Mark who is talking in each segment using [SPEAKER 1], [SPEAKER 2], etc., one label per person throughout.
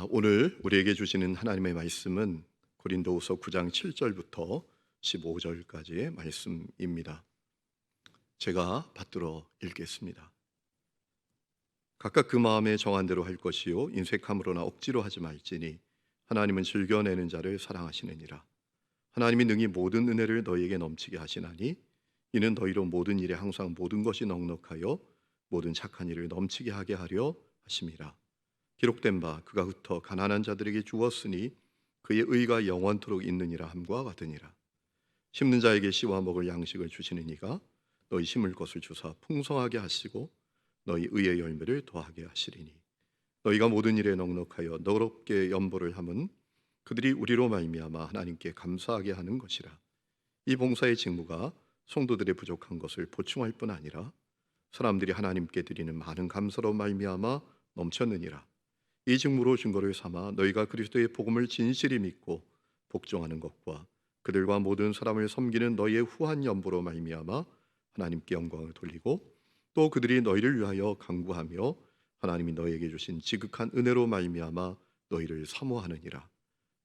[SPEAKER 1] 오늘 우리에게 주시는 하나님의 말씀은 고린도후서 9장 7절부터 15절까지의 말씀입니다. 제가 받들어 읽겠습니다. 각각 그 마음에 정한 대로 할 것이요 인색함으로나 억지로 하지 말지니 하나님은 즐겨내는 자를 사랑하시느니라. 하나님이 능히 모든 은혜를 너희에게 넘치게 하시나니 이는 너희로 모든 일에 항상 모든 것이 넉넉하여 모든 착한 일을 넘치게 하게 하려 하심이라. 기록된 바 그가 흩어 가난한 자들에게 주었으니 그의 의가 영원토록 있느니라 함과 같으니라. 심는 자에게 씨와 먹을 양식을 주시는 이가 너희 심을 것을 주사 풍성하게 하시고 너희 의의 열매를 더하게 하시리니 너희가 모든 일에 넉넉하여 너롭게 연보를 함은 그들이 우리로 말미암아 하나님께 감사하게 하는 것이라. 이 봉사의 직무가 성도들의 부족한 것을 보충할 뿐 아니라 사람들이 하나님께 드리는 많은 감사로 말미암아 넘쳤느니라. 이 직무로 증거를 삼아 너희가 그리스도의 복음을 진실히 믿고 복종하는 것과 그들과 모든 사람을 섬기는 너희의 후한 연보로 말미암아 하나님께 영광을 돌리고 또 그들이 너희를 위하여 간구하며 하나님이 너희에게 주신 지극한 은혜로 말미암아 너희를 사모하느니라.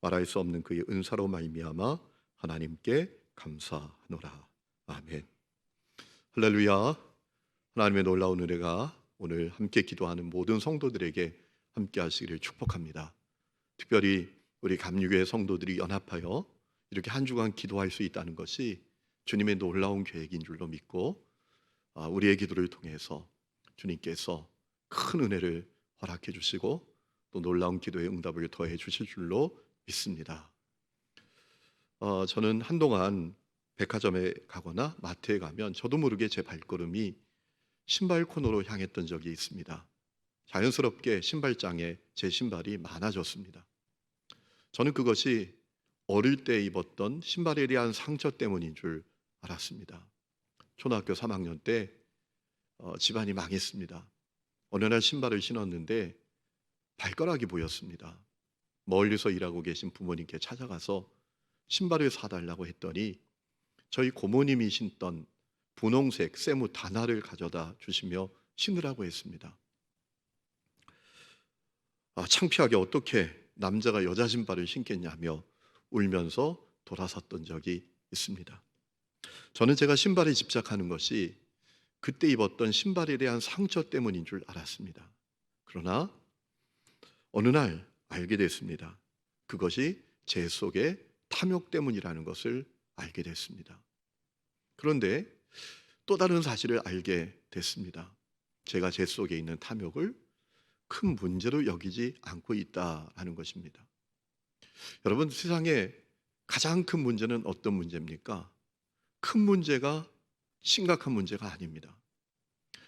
[SPEAKER 1] 말할 수 없는 그의 은사로 말미암아 하나님께 감사하노라. 아멘. 할렐루야. 하나님의 놀라운 은혜가 오늘 함께 기도하는 모든 성도들에게 함께 하시기를 축복합니다. 특별히 우리 감리교회 성도들이 연합하여 이렇게 한 주간 기도할 수 있다는 것이 주님의 놀라운 계획인 줄로 믿고 우리의 기도를 통해서 주님께서 큰 은혜를 허락해 주시고 또 놀라운 기도의 응답을 더해 주실 줄로 믿습니다. 저는 한동안 백화점에 가거나 마트에 가면 저도 모르게 제 발걸음이 신발 코너로 향했던 적이 있습니다. 자연스럽게 신발장에 제 신발이 많아졌습니다. 저는 그것이 어릴 때 입었던 신발에 대한 상처 때문인 줄 알았습니다. 초등학교 3학년 때 집안이 망했습니다. 어느 날 신발을 신었는데 발가락이 보였습니다. 멀리서 일하고 계신 부모님께 찾아가서 신발을 사달라고 했더니 저희 고모님이 신던 분홍색 세무 단화를 가져다 주시며 신으라고 했습니다. 창피하게 어떻게 남자가 여자 신발을 신겠냐며 울면서 돌아섰던 적이 있습니다. 저는 제가 신발에 집착하는 것이 그때 입었던 신발에 대한 상처 때문인 줄 알았습니다. 그러나 어느 날 알게 됐습니다. 그것이 제 속의 탐욕 때문이라는 것을 알게 됐습니다. 그런데 또 다른 사실을 알게 됐습니다. 제가 제 속에 있는 탐욕을 큰 문제로 여기지 않고 있다라는 것입니다. 여러분, 세상에 가장 큰 문제는 어떤 문제입니까? 큰 문제가 심각한 문제가 아닙니다.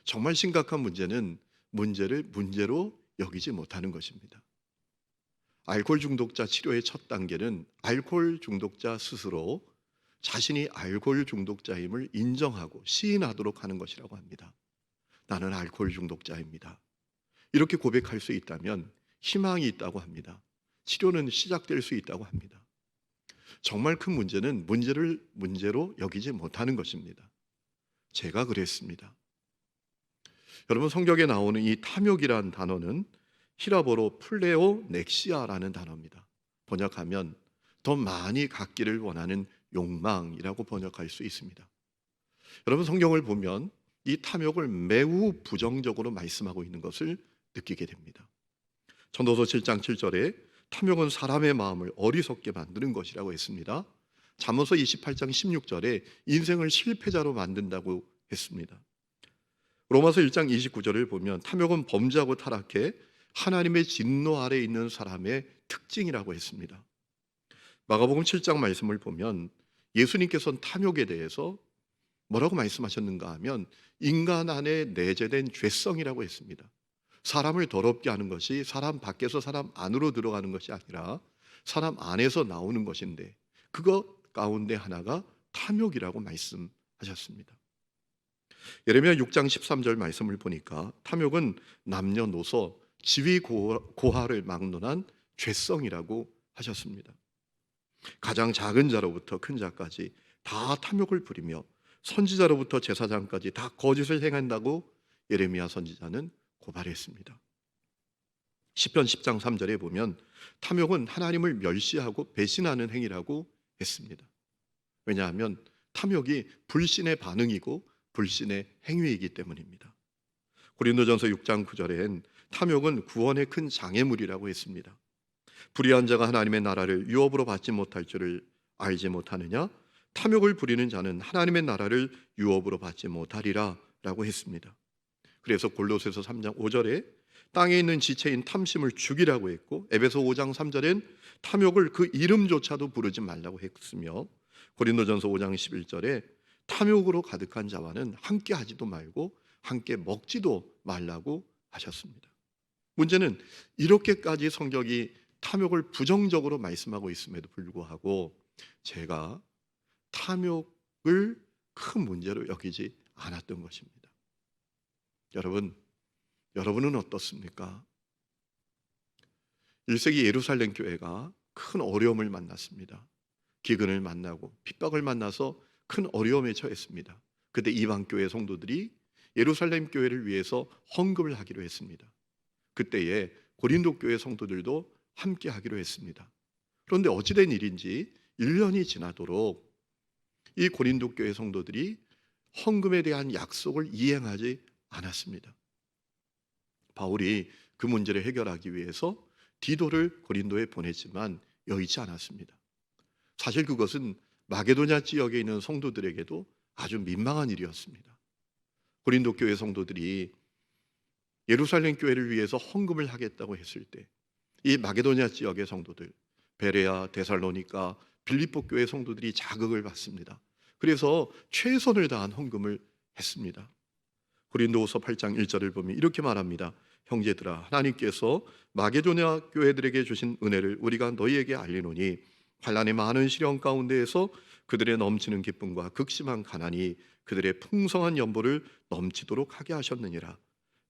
[SPEAKER 1] 정말 심각한 문제는 문제를 문제로 여기지 못하는 것입니다. 알코올 중독자 치료의 첫 단계는 알코올 중독자 스스로 자신이 알코올 중독자임을 인정하고 시인하도록 하는 것이라고 합니다. 나는 알코올 중독자입니다. 이렇게 고백할 수 있다면 희망이 있다고 합니다. 치료는 시작될 수 있다고 합니다. 정말 큰 문제는 문제를 문제로 여기지 못하는 것입니다. 제가 그랬습니다. 여러분, 성경에 나오는 이 탐욕이라는 단어는 히라보로 플레오 넥시아라는 단어입니다. 번역하면 더 많이 갖기를 원하는 욕망이라고 번역할 수 있습니다. 여러분, 성경을 보면 이 탐욕을 매우 부정적으로 말씀하고 있는 것을 느끼게 됩니다. 전도서 7장 7절에 탐욕은 사람의 마음을 어리석게 만드는 것이라고 했습니다. 잠언서 28장 16절에 인생을 실패자로 만든다고 했습니다. 로마서 1장 29절을 보면 탐욕은 범죄하고 타락해 하나님의 진노 아래 있는 사람의 특징이라고 했습니다. 마가복음 7장 말씀을 보면 예수님께서는 탐욕에 대해서 뭐라고 말씀하셨는가 하면 인간 안에 내재된 죄성이라고 했습니다. 사람을 더럽게 하는 것이 사람 밖에서 사람 안으로 들어가는 것이 아니라 사람 안에서 나오는 것인데 그것 가운데 하나가 탐욕이라고 말씀하셨습니다. 예레미야 6장 13절 말씀을 보니까 탐욕은 남녀노소 지위 고하를 막론한 죄성이라고 하셨습니다. 가장 작은 자로부터 큰 자까지 다 탐욕을 부리며 선지자로부터 제사장까지 다 거짓을 행한다고 예레미야 선지자는 고발했습니다. 시편 10장 3절에 보면 탐욕은 하나님을 멸시하고 배신하는 행위라고 했습니다. 왜냐하면 탐욕이 불신의 반응이고 불신의 행위이기 때문입니다. 고린도전서 6장 9절엔 탐욕은 구원의 큰 장애물이라고 했습니다. 불의한 자가 하나님의 나라를 유업으로 받지 못할 줄을 알지 못하느냐? 탐욕을 부리는 자는 하나님의 나라를 유업으로 받지 못하리라 라고 했습니다. 그래서 골로새서 3장 5절에 땅에 있는 지체인 탐심을 죽이라고 했고, 에베소 5장 3절엔 탐욕을 그 이름조차도 부르지 말라고 했으며, 고린도전서 5장 11절에 탐욕으로 가득한 자와는 함께 하지도 말고 함께 먹지도 말라고 하셨습니다. 문제는 이렇게까지 성경이 탐욕을 부정적으로 말씀하고 있음에도 불구하고 제가 탐욕을 큰 문제로 여기지 않았던 것입니다. 여러분은 어떻습니까? 1세기 예루살렘 교회가 큰 어려움을 만났습니다. 기근을 만나고 핍박을 만나서 큰 어려움에 처했습니다. 그때 이방 교회 성도들이 예루살렘 교회를 위해서 헌금을 하기로 했습니다. 그때에 고린도 교회 성도들도 함께 하기로 했습니다. 그런데 어찌된 일인지 1년이 지나도록 이 고린도 교회 성도들이 헌금에 대한 약속을 이행하지 않았습니다. 바울이 그 문제를 해결하기 위해서 디도를 고린도에 보냈지만 여의치 않았습니다. 사실 그것은 마게도냐 지역에 있는 성도들에게도 아주 민망한 일이었습니다. 고린도 교회 성도들이 예루살렘 교회를 위해서 헌금을 하겠다고 했을 때 이 마게도냐 지역의 성도들, 베레아, 데살로니가, 빌립보 교회 성도들이 자극을 받습니다. 그래서 최선을 다한 헌금을 했습니다. 고린도후서 8장 1절을 보면 이렇게 말합니다. 형제들아, 하나님께서 마게도냐 교회들에게 주신 은혜를 우리가 너희에게 알리노니 환난의 많은 시련 가운데에서 그들의 넘치는 기쁨과 극심한 가난이 그들의 풍성한 연보를 넘치도록 하게 하셨느니라.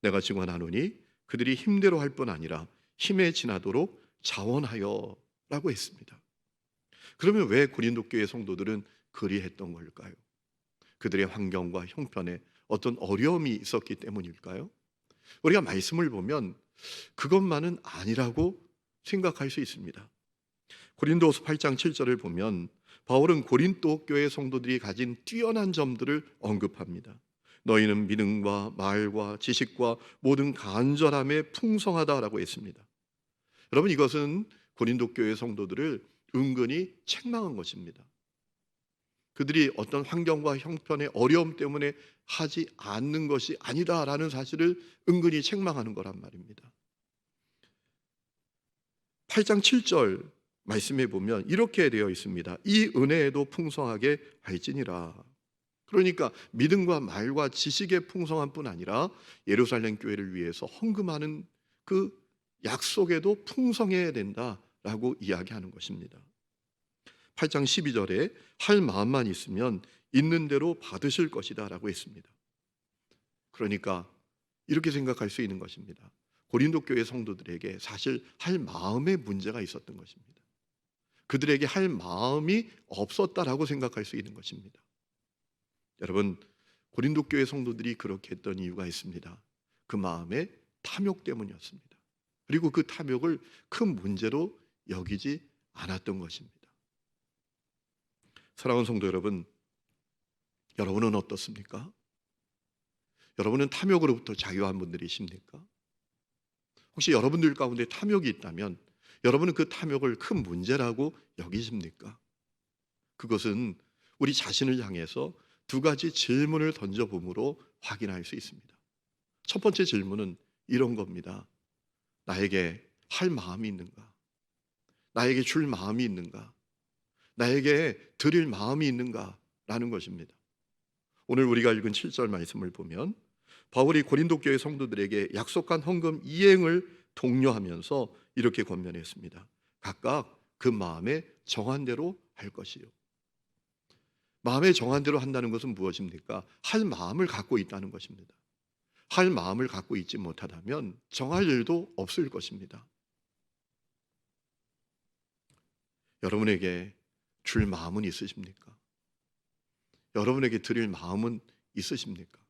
[SPEAKER 1] 내가 증언하노니 그들이 힘대로 할 뿐 아니라 힘에 지나도록 자원하여 라고 했습니다. 그러면 왜 고린도 교회 성도들은 그리했던 걸까요? 그들의 환경과 형편에 어떤 어려움이 있었기 때문일까요? 우리가 말씀을 보면 그것만은 아니라고 생각할 수 있습니다. 고린도후서 8장 7절을 보면 바울은 고린도 교회 성도들이 가진 뛰어난 점들을 언급합니다. 너희는 믿음과 말과 지식과 모든 간절함에 풍성하다라고 했습니다. 여러분, 이것은 고린도 교회 성도들을 은근히 책망한 것입니다. 그들이 어떤 환경과 형편의 어려움 때문에 하지 않는 것이 아니다라는 사실을 은근히 책망하는 거란 말입니다. 8장 7절 말씀해 보면 이렇게 되어 있습니다. 이 은혜에도 풍성하게 할지니라. 그러니까 믿음과 말과 지식의 풍성한 뿐 아니라 예루살렘 교회를 위해서 헌금하는 그 약속에도 풍성해야 된다라고 이야기하는 것입니다. 8장 12절에 할 마음만 있으면 있는 대로 받으실 것이다 라고 했습니다. 그러니까 이렇게 생각할 수 있는 것입니다. 고린도 교회 성도들에게 사실 할 마음의 문제가 있었던 것입니다. 그들에게 할 마음이 없었다라고 생각할 수 있는 것입니다. 여러분, 고린도 교회 성도들이 그렇게 했던 이유가 있습니다. 그 마음의 탐욕 때문이었습니다. 그리고 그 탐욕을 큰 문제로 여기지 않았던 것입니다. 사랑하는 성도 여러분, 여러분은 어떻습니까? 여러분은 탐욕으로부터 자유한 분들이십니까? 혹시 여러분들 가운데 탐욕이 있다면 여러분은 그 탐욕을 큰 문제라고 여기십니까? 그것은 우리 자신을 향해서 두 가지 질문을 던져봄으로 확인할 수 있습니다. 첫 번째 질문은 이런 겁니다. 나에게 할 마음이 있는가? 나에게 줄 마음이 있는가? 나에게 드릴 마음이 있는가? 라는 것입니다. 오늘 우리가 읽은 7절 말씀을 보면 바울이 고린도 교회 성도들에게 약속한 헌금 이행을 독려하면서 이렇게 권면했습니다. 각각 그 마음에 정한 대로 할 것이요. 마음에 정한 대로 한다는 것은 무엇입니까? 할 마음을 갖고 있다는 것입니다. 할 마음을 갖고 있지 못하다면 정할 일도 없을 것입니다. 여러분에게 줄 마음은 있으십니까? 여러분에게 드릴 마음은 있으십니까?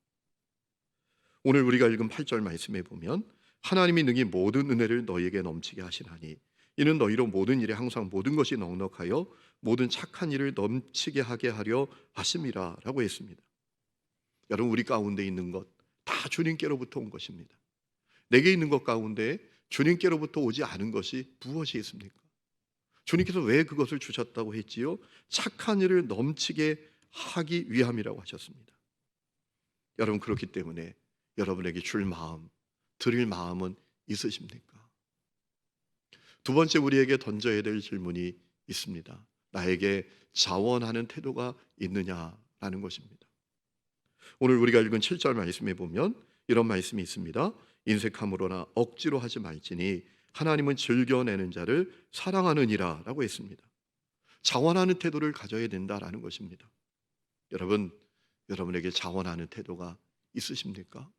[SPEAKER 1] 오늘 우리가 읽은 8절 말씀에 보면 하나님이 능히 모든 은혜를 너희에게 넘치게 하시나니 이는 너희로 모든 일에 항상 모든 것이 넉넉하여 모든 착한 일을 넘치게 하게 하려 하심이라 라고 했습니다. 여러분, 우리 가운데 있는 것 다 주님께로부터 온 것입니다. 내게 있는 것 가운데 주님께로부터 오지 않은 것이 무엇이 있습니까? 주님께서 왜 그것을 주셨다고 했지요? 착한 일을 넘치게 하기 위함이라고 하셨습니다. 여러분, 그렇기 때문에 여러분에게 줄 마음, 드릴 마음은 있으십니까? 두 번째, 우리에게 던져야 될 질문이 있습니다. 나에게 자원하는 태도가 있느냐라는 것입니다. 오늘 우리가 읽은 7절 말씀에 보면 이런 말씀이 있습니다. 인색함으로나 억지로 하지 말지니 하나님은 즐겨내는 자를 사랑하느니라 라고 했습니다. 자원하는 태도를 가져야 된다라는 것입니다. 여러분, 여러분에게 자원하는 태도가 있으십니까?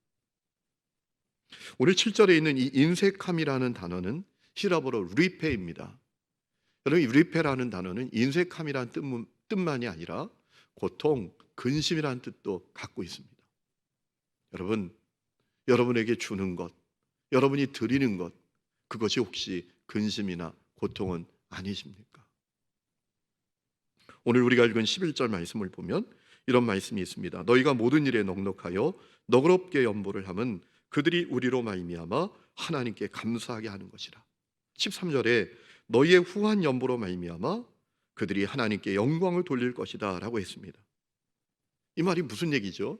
[SPEAKER 1] 오늘 7절에 있는 이 인색함이라는 단어는 히라보로 리페입니다. 여러분, 이 리페라는 단어는 인색함이라는 뜻만이 아니라 고통, 근심이라는 뜻도 갖고 있습니다. 여러분, 여러분에게 주는 것, 여러분이 드리는 것, 그것이 혹시 근심이나 고통은 아니십니까? 오늘 우리가 읽은 11절 말씀을 보면 이런 말씀이 있습니다. 너희가 모든 일에 넉넉하여 너그럽게 연보를 함은 그들이 우리로 말미암아 하나님께 감사하게 하는 것이라. 13절에 너희의 후한 연보로 말미암아 그들이 하나님께 영광을 돌릴 것이다 라고 했습니다. 이 말이 무슨 얘기죠?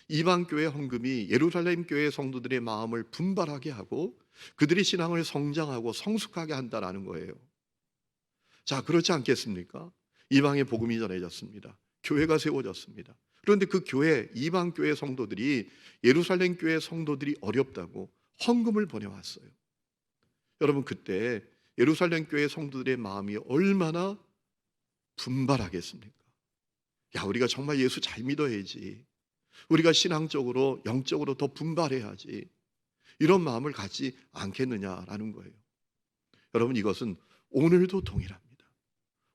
[SPEAKER 1] 이방 교회 헌금이 예루살렘 교회 성도들의 마음을 분발하게 하고 그들의 신앙을 성장하고 성숙하게 한다라는 거예요. 자, 그렇지 않겠습니까? 이방의 복음이 전해졌습니다. 교회가 세워졌습니다. 그런데 그 교회, 이방 교회 성도들이 예루살렘 교회 성도들이 어렵다고 헌금을 보내왔어요. 여러분, 그때 예루살렘 교회 성도들의 마음이 얼마나 분발하겠습니까? 야, 우리가 정말 예수 잘 믿어야지. 우리가 신앙적으로, 영적으로 더 분발해야지. 이런 마음을 갖지 않겠느냐라는 거예요. 여러분, 이것은 오늘도 동일합니다.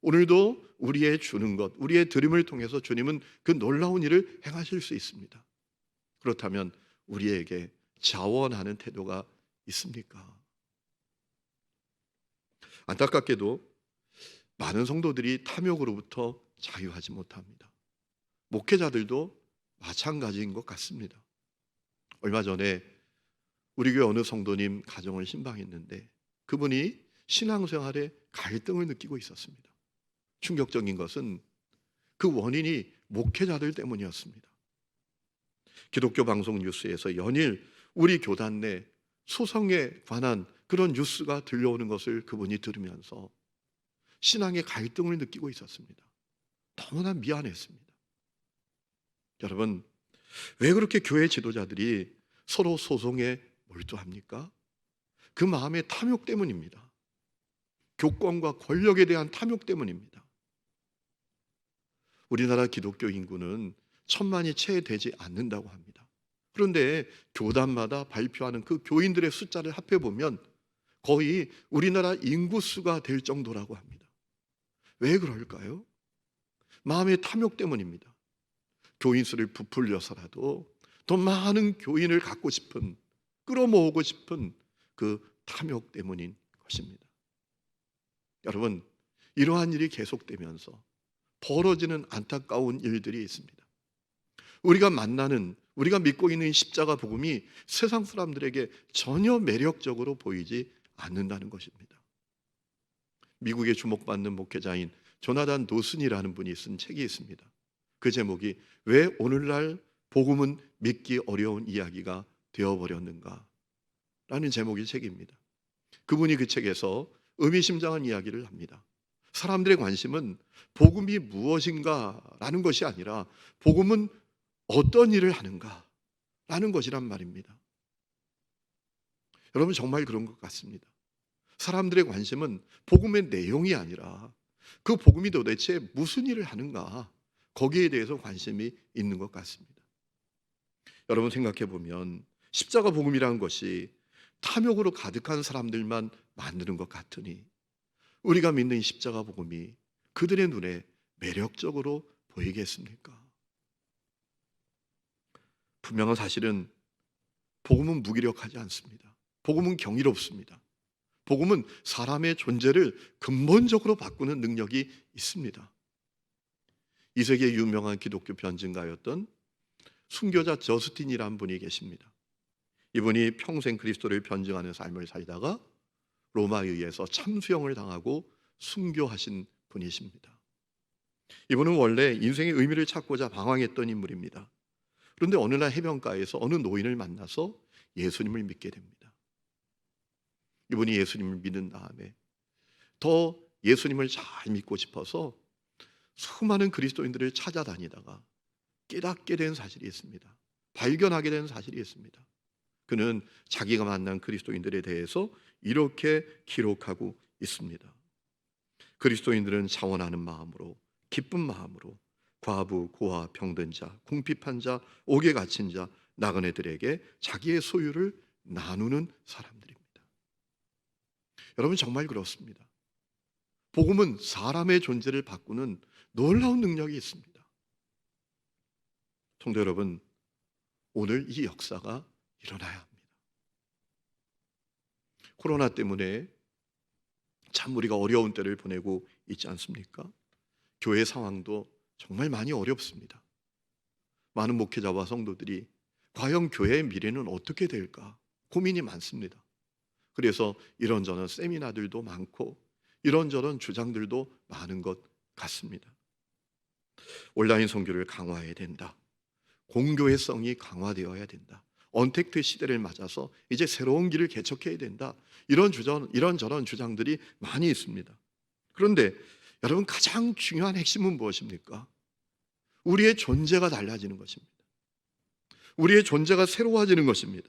[SPEAKER 1] 오늘도 우리의 주는 것, 우리의 드림을 통해서 주님은 그 놀라운 일을 행하실 수 있습니다. 그렇다면 우리에게 자원하는 태도가 있습니까? 안타깝게도 많은 성도들이 탐욕으로부터 자유하지 못합니다. 목회자들도 마찬가지인 것 같습니다. 얼마 전에 우리 교회 어느 성도님 가정을 신방했는데 그분이 신앙생활에 갈등을 느끼고 있었습니다. 충격적인 것은 그 원인이 목회자들 때문이었습니다. 기독교 방송 뉴스에서 연일 우리 교단 내 소송에 관한 그런 뉴스가 들려오는 것을 그분이 들으면서 신앙의 갈등을 느끼고 있었습니다. 너무나 미안했습니다. 여러분, 왜 그렇게 교회 지도자들이 서로 소송에 몰두합니까? 그 마음의 탐욕 때문입니다. 교권과 권력에 대한 탐욕 때문입니다. 우리나라 기독교 인구는 1,000만이 채 되지 않는다고 합니다. 그런데 교단마다 발표하는 그 교인들의 숫자를 합해보면 거의 우리나라 인구수가 될 정도라고 합니다. 왜 그럴까요? 마음의 탐욕 때문입니다. 교인 수를 부풀려서라도 더 많은 교인을 갖고 싶은, 끌어모으고 싶은 그 탐욕 때문인 것입니다. 여러분, 이러한 일이 계속되면서 벌어지는 안타까운 일들이 있습니다. 우리가 만나는, 우리가 믿고 있는 십자가 복음이 세상 사람들에게 전혀 매력적으로 보이지 않는다는 것입니다. 미국에 주목받는 목회자인 조나단 노슨이라는 분이 쓴 책이 있습니다. 그 제목이 왜 오늘날 복음은 믿기 어려운 이야기가 되어버렸는가 라는 제목의 책입니다. 그분이 그 책에서 의미심장한 이야기를 합니다. 사람들의 관심은 복음이 무엇인가 라는 것이 아니라 복음은 어떤 일을 하는가 라는 것이란 말입니다. 여러분, 정말 그런 것 같습니다. 사람들의 관심은 복음의 내용이 아니라 그 복음이 도대체 무슨 일을 하는가, 거기에 대해서 관심이 있는 것 같습니다. 여러분, 생각해 보면 십자가 복음이라는 것이 탐욕으로 가득한 사람들만 만드는 것 같으니 우리가 믿는 십자가 복음이 그들의 눈에 매력적으로 보이겠습니까? 분명한 사실은 복음은 무기력하지 않습니다. 복음은 경이롭습니다. 복음은 사람의 존재를 근본적으로 바꾸는 능력이 있습니다. 이 세계 유명한 기독교 변증가였던 순교자 저스틴이라는 분이 계십니다. 이분이 평생 그리스도를 변증하는 삶을 살다가 로마에 의해서 참수형을 당하고 순교하신 분이십니다. 이분은 원래 인생의 의미를 찾고자 방황했던 인물입니다. 그런데 어느 날 해변가에서 어느 노인을 만나서 예수님을 믿게 됩니다. 이분이 예수님을 믿은 다음에 더 예수님을 잘 믿고 싶어서 수많은 그리스도인들을 찾아다니다가 깨닫게 된 사실이 있습니다. 발견하게 된 사실이 있습니다. 그는 자기가 만난 그리스도인들에 대해서 이렇게 기록하고 있습니다. 그리스도인들은 자원하는 마음으로, 기쁜 마음으로 과부, 고아, 병든 자, 궁핍한 자, 옥에 갇힌 자, 나그네들에게 자기의 소유를 나누는 사람들입니다. 여러분, 정말 그렇습니다. 복음은 사람의 존재를 바꾸는 놀라운 능력이 있습니다. 성도 여러분, 오늘 이 역사가 일어나야 합니다. 코로나 때문에 참 우리가 어려운 때를 보내고 있지 않습니까? 교회 상황도 정말 많이 어렵습니다. 많은 목회자와 성도들이 과연 교회의 미래는 어떻게 될까 고민이 많습니다. 그래서 이런저런 세미나들도 많고 이런저런 주장들도 많은 것 같습니다. 온라인 선교를 강화해야 된다. 공교회성이 강화되어야 된다. 언택트 시대를 맞아서 이제 새로운 길을 개척해야 된다. 이런저런 주장들이 많이 있습니다. 그런데 여러분, 가장 중요한 핵심은 무엇입니까? 우리의 존재가 달라지는 것입니다. 우리의 존재가 새로워지는 것입니다.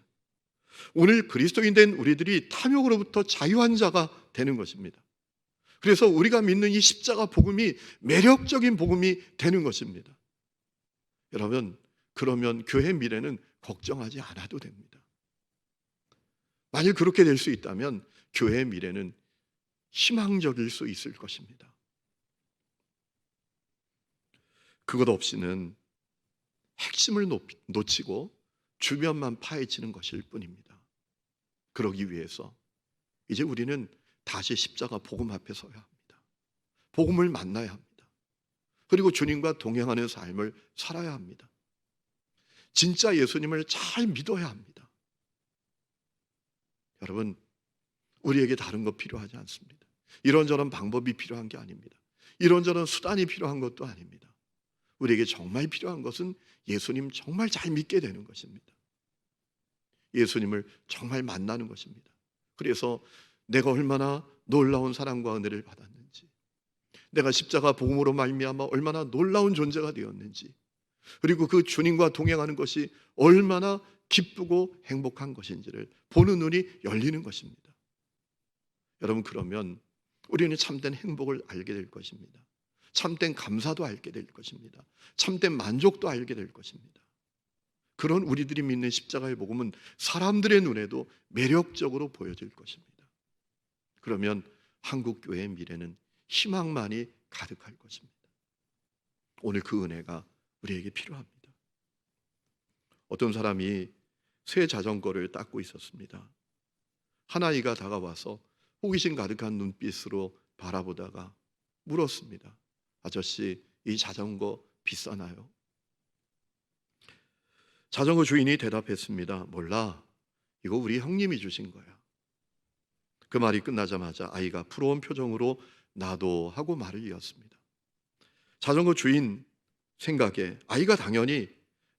[SPEAKER 1] 오늘 그리스도인 된 우리들이 탐욕으로부터 자유한 자가 되는 것입니다. 그래서 우리가 믿는 이 십자가 복음이 매력적인 복음이 되는 것입니다. 여러분, 그러면 교회 미래는 걱정하지 않아도 됩니다. 만일 그렇게 될 수 있다면 교회의 미래는 희망적일 수 있을 것입니다. 그것 없이는 핵심을 놓치고 주변만 파헤치는 것일 뿐입니다. 그러기 위해서 이제 우리는 다시 십자가 복음 앞에 서야 합니다. 복음을 만나야 합니다. 그리고 주님과 동행하는 삶을 살아야 합니다. 진짜 예수님을 잘 믿어야 합니다. 여러분, 우리에게 다른 거 필요하지 않습니다. 이런저런 방법이 필요한 게 아닙니다. 이런저런 수단이 필요한 것도 아닙니다. 우리에게 정말 필요한 것은 예수님 정말 잘 믿게 되는 것입니다. 예수님을 정말 만나는 것입니다. 그래서 내가 얼마나 놀라운 사랑과 은혜를 받았는지, 내가 십자가 복음으로 말미암아 얼마나 놀라운 존재가 되었는지, 그리고 그 주님과 동행하는 것이 얼마나 기쁘고 행복한 것인지를 보는 눈이 열리는 것입니다. 여러분, 그러면 우리는 참된 행복을 알게 될 것입니다. 참된 감사도 알게 될 것입니다. 참된 만족도 알게 될 것입니다. 그런 우리들이 믿는 십자가의 복음은 사람들의 눈에도 매력적으로 보여질 것입니다. 그러면 한국 교회의 미래는 희망만이 가득할 것입니다. 오늘 그 은혜가 우리에게 필요합니다. 어떤 사람이 새 자전거를 닦고 있었습니다. 한 아이가 다가와서 호기심 가득한 눈빛으로 바라보다가 물었습니다. 아저씨, 이 자전거 비싸나요? 자전거 주인이 대답했습니다. 몰라. 이거 우리 형님이 주신 거야. 그 말이 끝나자마자 아이가 부러운 표정으로 나도 하고 말을 이었습니다. 자전거 주인 생각에 아이가 당연히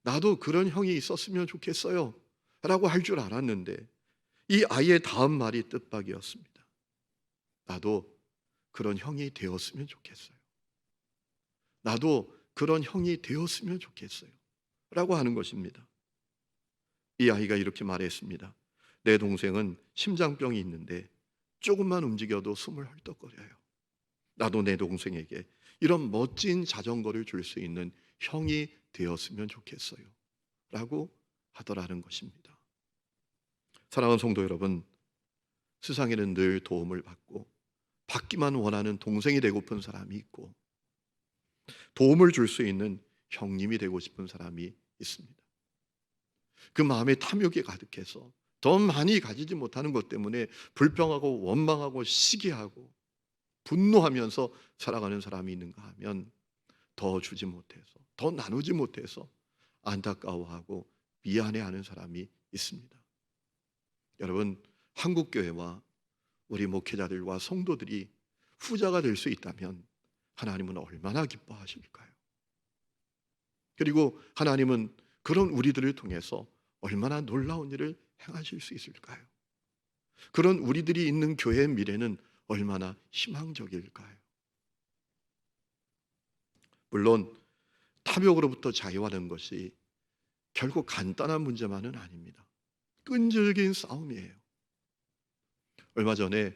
[SPEAKER 1] 나도 그런 형이 있었으면 좋겠어요 라고 할 줄 알았는데, 이 아이의 다음 말이 뜻밖이었습니다. 나도 그런 형이 되었으면 좋겠어요. 나도 그런 형이 되었으면 좋겠어요 라고 하는 것입니다. 이 아이가 이렇게 말했습니다. 내 동생은 심장병이 있는데 조금만 움직여도 숨을 헐떡거려요. 나도 내 동생에게 이런 멋진 자전거를 줄 수 있는 형이 되었으면 좋겠어요 라고 하더라는 것입니다. 사랑하는 성도 여러분, 세상에는 늘 도움을 받고 받기만 원하는 동생이 되고픈 사람이 있고, 도움을 줄 수 있는 형님이 되고 싶은 사람이 있습니다. 그 마음에 탐욕이 가득해서 더 많이 가지지 못하는 것 때문에 불평하고 원망하고 시기하고 분노하면서 살아가는 사람이 있는가 하면 더 주지 못해서, 더 나누지 못해서 안타까워하고 미안해하는 사람이 있습니다. 여러분, 한국교회와 우리 목회자들과 성도들이 후자가 될 수 있다면 하나님은 얼마나 기뻐하실까요? 그리고 하나님은 그런 우리들을 통해서 얼마나 놀라운 일을 행하실 수 있을까요? 그런 우리들이 있는 교회의 미래는 얼마나 희망적일까요? 물론 탐욕으로부터 자유하는 것이 결코 간단한 문제만은 아닙니다. 끈질긴 싸움이에요. 얼마 전에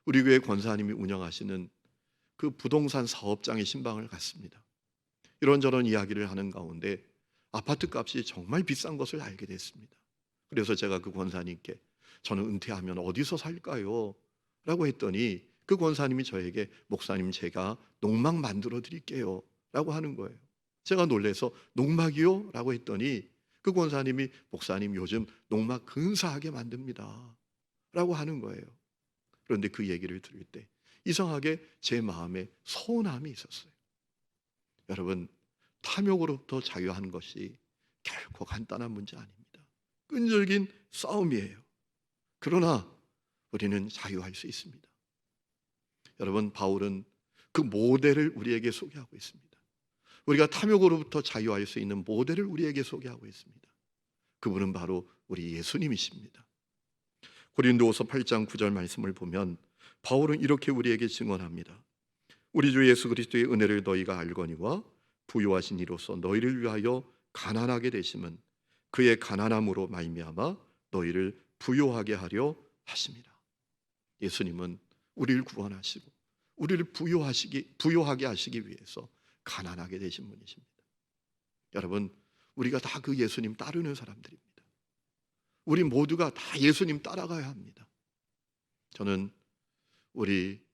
[SPEAKER 1] 우리 교회 권사님이 운영하시는 그 부동산 사업장의 신방을 갔습니다. 이런저런 이야기를 하는 가운데 아파트 값이 정말 비싼 것을 알게 됐습니다. 그래서 제가 그 권사님께 저는 은퇴하면 어디서 살까요? 라고 했더니 그 권사님이 저에게 목사님 제가 농막 만들어 드릴게요 라고 하는 거예요. 제가 놀라서 농막이요? 라고 했더니 그 권사님이 목사님 요즘 농막 근사하게 만듭니다 라고 하는 거예요. 그런데 그 얘기를 들을 때 이상하게 제 마음에 서운함이 있었어요. 여러분, 탐욕으로부터 자유하는 것이 결코 간단한 문제 아닙니다. 끈질긴 싸움이에요. 그러나 우리는 자유할 수 있습니다. 여러분, 바울은 그 모델을 우리에게 소개하고 있습니다. 우리가 탐욕으로부터 자유할 수 있는 모델을 우리에게 소개하고 있습니다. 그분은 바로 우리 예수님이십니다. 고린도후서 8장 9절 말씀을 보면 바울은 이렇게 우리에게 증언합니다. 우리 주 예수 그리스도의 은혜를 너희가 알거니와 부요하신 이로써 너희를 위하여 가난하게 되심은 그의 가난함으로 말미암아 너희를 부요하게 하려 하심이라. 예수님은 우리를 구원하시고 우리를 부요하게 하시기 위해서 가난하게 되신 분이십니다. 여러분, 우리가 다 그 예수님 따르는 사람들입니다. 우리 모두가 다 예수님 따라가야 합니다. 저는 우리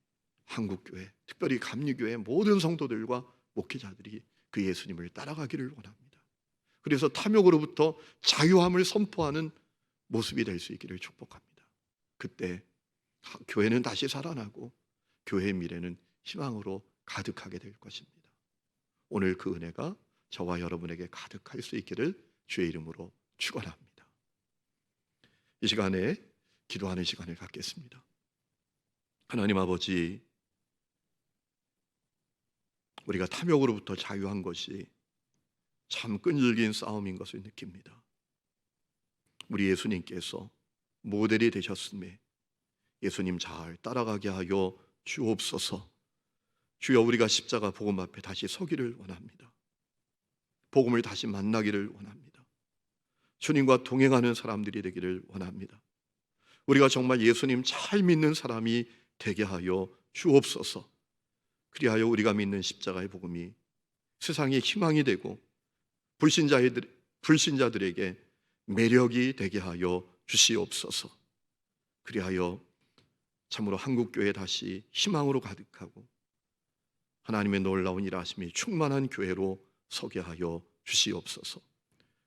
[SPEAKER 1] 한국교회, 특별히 감리교회 모든 성도들과 목회자들이 그 예수님을 따라가기를 원합니다. 그래서 탐욕으로부터 자유함을 선포하는 모습이 될 수 있기를 축복합니다. 그때 교회는 다시 살아나고 교회의 미래는 희망으로 가득하게 될 것입니다. 오늘 그 은혜가 저와 여러분에게 가득할 수 있기를 주의 이름으로 축원합니다. 이 시간에 기도하는 시간을 갖겠습니다. 하나님 아버지, 우리가 탐욕으로부터 자유한 것이 참 끈질긴 싸움인 것을 느낍니다. 우리 예수님께서 모델이 되셨음에 예수님 잘 따라가게 하여 주옵소서. 주여, 우리가 십자가 복음 앞에 다시 서기를 원합니다. 복음을 다시 만나기를 원합니다. 주님과 동행하는 사람들이 되기를 원합니다. 우리가 정말 예수님 잘 믿는 사람이 되게 하여 주옵소서. 그리하여 우리가 믿는 십자가의 복음이 세상의 희망이 되고 불신자들에게 매력이 되게 하여 주시옵소서. 그리하여 참으로 한국교회 다시 희망으로 가득하고 하나님의 놀라운 일하심이 충만한 교회로 서게 하여 주시옵소서.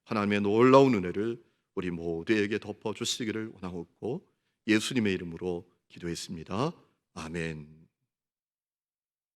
[SPEAKER 1] 하나님의 놀라운 은혜를 우리 모두에게 덮어주시기를 원하옵고 예수님의 이름으로 기도했습니다. 아멘.